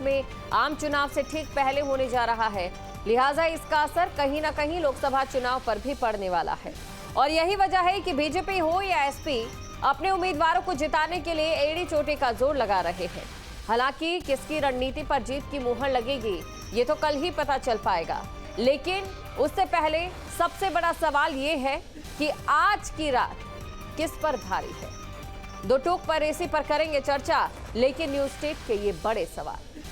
में आम चुनाव से ठीक पहले होने जा रहा है, लिहाजा इसका असर कहीं ना कहीं लोकसभा चुनाव पर भी पड़ने वाला है। और यही वजह है कि बीजेपी हो या एसपी अपने उम्मीदवारों को जिताने के लिए एड़ी चोटी का जोर लगा रहे हैं। हालांकि किसकी रणनीति पर जीत की मुहर लगेगी ये तो कल ही पता चल पाएगा, लेकिन उससे पहले सबसे बड़ा सवाल ये है कि आज की रात किस पर भारी है। दो टूक पर एसी पर करेंगे चर्चा, लेकिन न्यूज स्टेट के ये बड़े सवाल।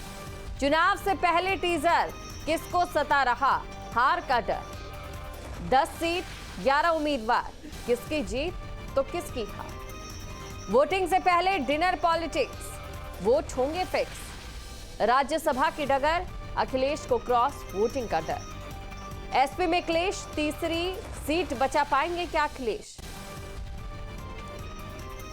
चुनाव से पहले टीजर, किसको सता रहा हार का डर। 10 सीट 11 उम्मीदवार, किसकी जीत तो किसकी हार। वोटिंग से पहले डिनर पॉलिटिक्स, वोट होंगे फिक्स। राज्यसभा की डगर, अखिलेश को क्रॉस वोटिंग का डर। एसपी में क्लेश, तीसरी सीट बचा पाएंगे क्या अखिलेश।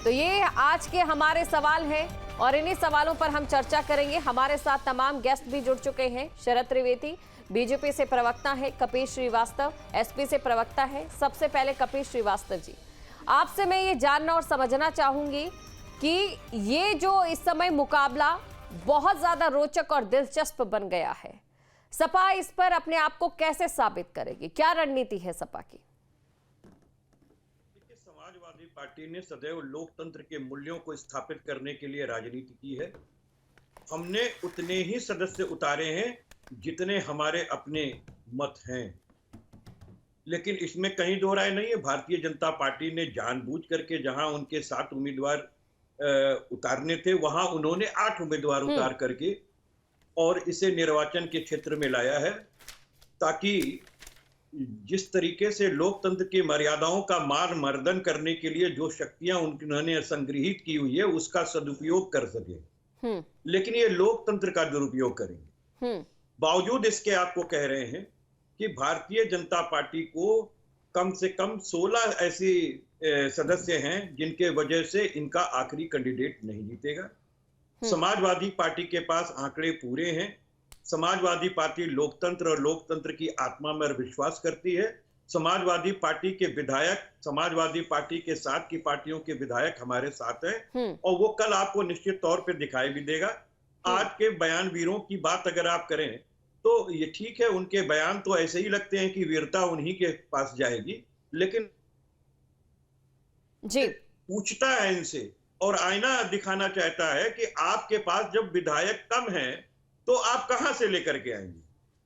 तो ये आज के हमारे सवाल हैं और इन्हीं सवालों पर हम चर्चा करेंगे। हमारे साथ तमाम गेस्ट भी जुड़ चुके हैं। शरद त्रिवेदी बीजेपी से प्रवक्ता है, कपिल श्रीवास्तव एसपी से प्रवक्ता है। सबसे पहले कपिल श्रीवास्तव जी, आपसे मैं ये जानना और समझना चाहूंगी कि ये जो इस समय मुकाबला बहुत ज्यादा रोचक और दिलचस्प बन गया है, सपा इस पर अपने आप को कैसे साबित करेगी, क्या रणनीति है सपा की। समाजवादी पार्टी ने सदैव लोकतंत्र के मूल्यों को स्थापित करने के लिए राजनीति की है। हमने उतने ही सदस्य उतारे हैं जितने हमारे अपने मत हैं, लेकिन इसमें कहीं दो राय नहीं है। भारतीय जनता पार्टी ने जानबूझ करके जहां उनके 7 उम्मीदवार उतारने थे, वहां उन्होंने 8 उम्मीदवार उतार करके और इसे निर्वाचन के क्षेत्र में लाया है, ताकि जिस तरीके से लोकतंत्र की मर्यादाओं का मान मर्दन करने के लिए जो शक्तियां उन्होंने संग्रहित की हुई है उसका सदुपयोग कर सके। लेकिन ये लोकतंत्र का दुरुपयोग करेंगे। बावजूद इसके आपको कह रहे हैं कि भारतीय जनता पार्टी को कम से कम 16 ऐसी सदस्य हैं जिनके वजह से इनका आखिरी कैंडिडेट नहीं जीतेगा। समाजवादी पार्टी के पास आंकड़े पूरे हैं। समाजवादी पार्टी लोकतंत्र और लोकतंत्र की आत्मा में विश्वास करती है। समाजवादी पार्टी के विधायक, समाजवादी पार्टी के साथ की पार्टियों के विधायक हमारे साथ हैं और वो कल आपको निश्चित तौर पे दिखाई भी देगा। आज के बयानवीरों की बात अगर आप करें तो ये ठीक है, उनके बयान तो ऐसे ही लगते हैं कि वीरता उन्हीं के पास जाएगी, लेकिन जी पूछता है इनसे और आईना दिखाना चाहता है कि आपके पास जब विधायक कम हैं तो आप कहां से लेकर के आएंगे।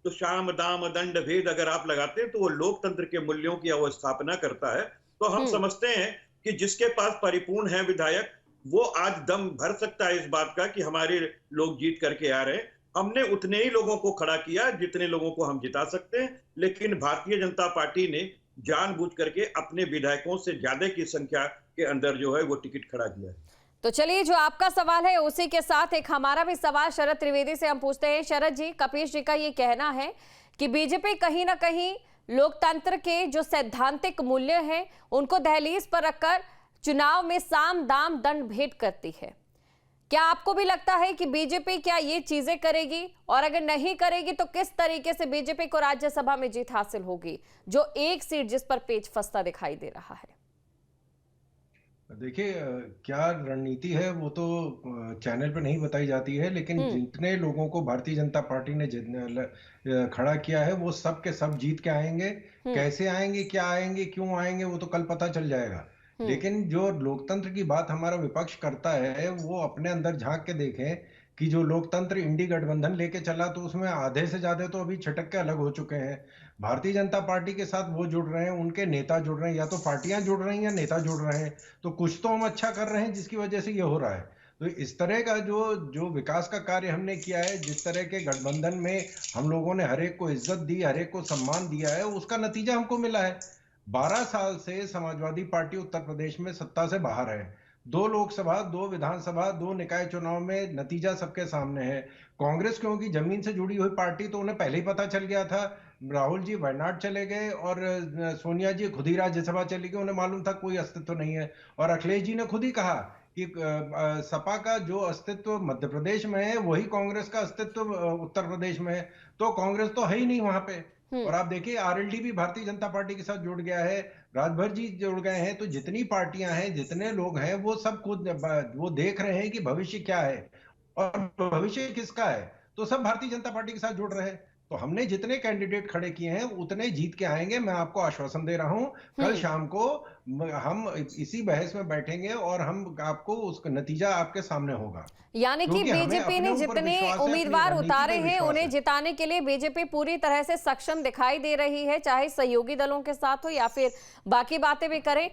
तो शाम दाम दंड भेद अगर आप लगाते हैं तो वो लोकतंत्र के मूल्यों की अवस्थापना करता है। तो हम समझते हैं कि जिसके पास परिपूर्ण है विधायक, वो आज दम भर सकता है इस बात का कि हमारे लोग जीत करके आ रहे हैं। हमने उतने ही लोगों को खड़ा किया जितने लोगों को हम जिता सकते हैं, लेकिन भारतीय जनता पार्टी ने जानबूझ करके अपने विधायकों से ज्यादा की संख्या के अंदर जो है वो टिकट खड़ा किया है। तो चलिए, जो आपका सवाल है उसी के साथ एक हमारा भी सवाल शरद त्रिवेदी से हम पूछते हैं। शरद जी, कपिल जी का ये कहना है कि बीजेपी कहीं ना कहीं लोकतंत्र के जो सैद्धांतिक मूल्य हैं उनको दहलीज पर रखकर चुनाव में साम दाम दंड भेद करती है। क्या आपको भी लगता है कि बीजेपी क्या ये चीजें करेगी, और अगर नहीं करेगी तो किस तरीके से बीजेपी को राज्यसभा में जीत हासिल होगी, जो एक सीट जिस पर पेच फंसता दिखाई दे रहा है। देखिए, क्या रणनीति है वो तो चैनल पे नहीं बताई जाती है, लेकिन जितने लोगों को भारतीय जनता पार्टी ने खड़ा किया है वो सब के सब जीत के आएंगे। कैसे आएंगे, क्या आएंगे, क्यों आएंगे, वो तो कल पता चल जाएगा। लेकिन जो लोकतंत्र की बात हमारा विपक्ष करता है वो अपने अंदर झांक के देखें कि जो लोकतंत्र इंडी गठबंधन लेके चला तो उसमें आधे से ज्यादा तो अभी छिटक के अलग हो चुके हैं। भारतीय जनता पार्टी के साथ वो जुड़ रहे हैं, उनके नेता जुड़ रहे हैं, या तो पार्टियां जुड़ रही हैं या नेता जुड़ रहे हैं। तो कुछ तो हम अच्छा कर रहे हैं जिसकी वजह से ये हो रहा है। तो इस तरह का जो विकास का कार्य हमने किया है, जिस तरह के गठबंधन में हम लोगों ने हर एक को इज्जत दी, हर एक को सम्मान दिया है, उसका नतीजा हमको मिला है। 12 साल से समाजवादी पार्टी उत्तर प्रदेश में सत्ता से बाहर है। 2 लोकसभा, 2 विधानसभा, 2 निकाय चुनाव में नतीजा सबके सामने है। कांग्रेस क्योंकि जमीन से जुड़ी हुई पार्टी, तो उन्हें पहले ही पता चल गया था। राहुल जी वायनाड चले गए और सोनिया जी खुद ही राज्यसभा चली गई, उन्हें मालूम था कोई अस्तित्व नहीं है। और अखिलेश जी ने खुद ही कहा कि सपा का जो अस्तित्व मध्य प्रदेश में है वही कांग्रेस का अस्तित्व उत्तर प्रदेश में है। तो कांग्रेस तो है ही नहीं वहां पे। और आप देखिए, आरएलडी भी भारतीय जनता पार्टी के साथ जुड़ गया है, राजभर जी जुड़ गए हैं। तो जितनी पार्टियां हैं, जितने लोग हैं, वो सब खुद वो देख रहे हैं कि भविष्य क्या है और भविष्य किसका है। तो सब भारतीय जनता पार्टी के साथ जुड़ रहे हैं। तो हमने जितने कैंडिडेट खड़े किए हैं उतने जीत के आएंगे, मैं आपको आश्वासन दे रहा हूं। कल शाम को हम इसी बहस में बैठेंगे और हम आपको उसका नतीजा आपके सामने होगा। यानी कि बीजेपी ने जितने उम्मीदवार उतारे हैं उन्हें जिताने के लिए बीजेपी पूरी तरह से सक्षम दिखाई दे रही है, चाहे सहयोगी दलों के साथ हो या फिर बाकी बातें भी करें।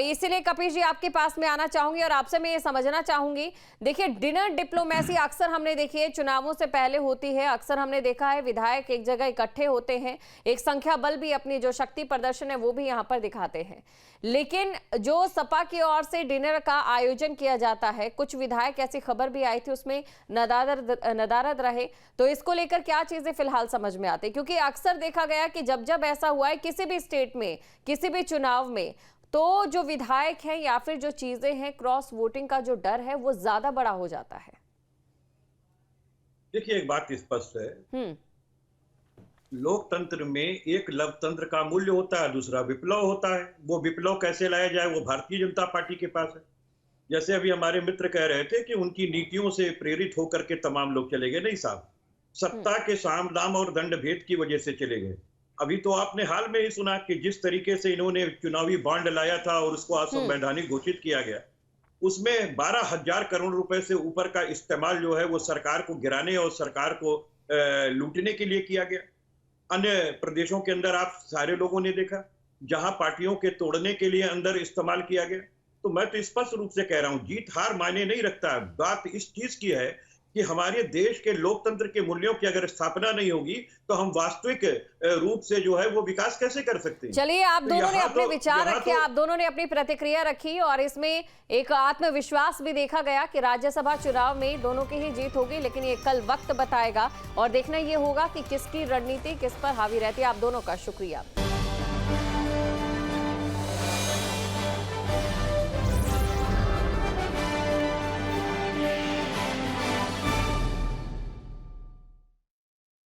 इसीलिए कपिश जी आपके पास में आना चाहूंगी और आपसे मैं ये समझना चाहूंगी, देखिए डिनर डिप्लोमेसी अक्सर हमने देखी है चुनावों से पहले होती है, अक्सर हमने देखा है विधायक एक जगह इकट्ठे होते हैं, एक संख्या बल भी अपनी जो शक्ति प्रदर्शन है वो भी यहाँ पर दिखाते हैं। लेकिन जो सपा की ओर से डिनर का आयोजन किया जाता है, कुछ विधायक ऐसी खबर भी आई थी उसमें नदारद रहे, तो इसको लेकर क्या चीजें फिलहाल समझ में आती है? क्योंकि अक्सर देखा गया कि जब जब ऐसा हुआ है किसी भी स्टेट में, किसी भी चुनाव में, तो जो विधायक है या फिर जो चीजें हैं, क्रॉस वोटिंग का जो डर है वो ज्यादा बड़ा हो जाता है। देखिए, एक बात स्पष्ट है, लोकतंत्र में एक लोकतंत्र का मूल्य होता है, दूसरा विप्लव होता है। वो विप्लव कैसे लाया जाए वो भारतीय जनता पार्टी के पास है। जैसे अभी हमारे मित्र कह रहे थे कि उनकी नीतियों से प्रेरित होकर के तमाम लोग चले गए, नहीं साहब, सत्ता के साम दाम और दंड भेद की वजह से चले गए। अभी तो आपने हाल में ही सुना कि जिस तरीके से इन्होंने चुनावी बॉन्ड लाया था और उसको असंवैधानिक घोषित किया गया, उसमें 12,000 करोड़ रुपए से ऊपर का इस्तेमाल जो है वो सरकार को गिराने और सरकार को लूटने के लिए किया गया। अन्य प्रदेशों के अंदर आप सारे लोगों ने देखा जहां पार्टियों के तोड़ने के लिए अंदर इस्तेमाल किया गया। तो मैं तो स्पष्ट रूप से कह रहा हूं, जीत हार मायने नहीं रखता। बात इस चीज की है कि हमारे देश के लोकतंत्र के मूल्यों की अगर स्थापना नहीं होगी तो हम वास्तविक रूप से जो है वो विकास कैसे कर सकते हैं? चलिए, आप दोनों ने अपने विचार रखे, आप दोनों ने अपनी प्रतिक्रिया रखी और इसमें एक आत्मविश्वास भी देखा गया कि राज्यसभा चुनाव में दोनों की ही जीत होगी, लेकिन ये कल वक्त बताएगा और देखना ये होगा कि किसकी रणनीति किस पर हावी रहती है। आप दोनों का शुक्रिया।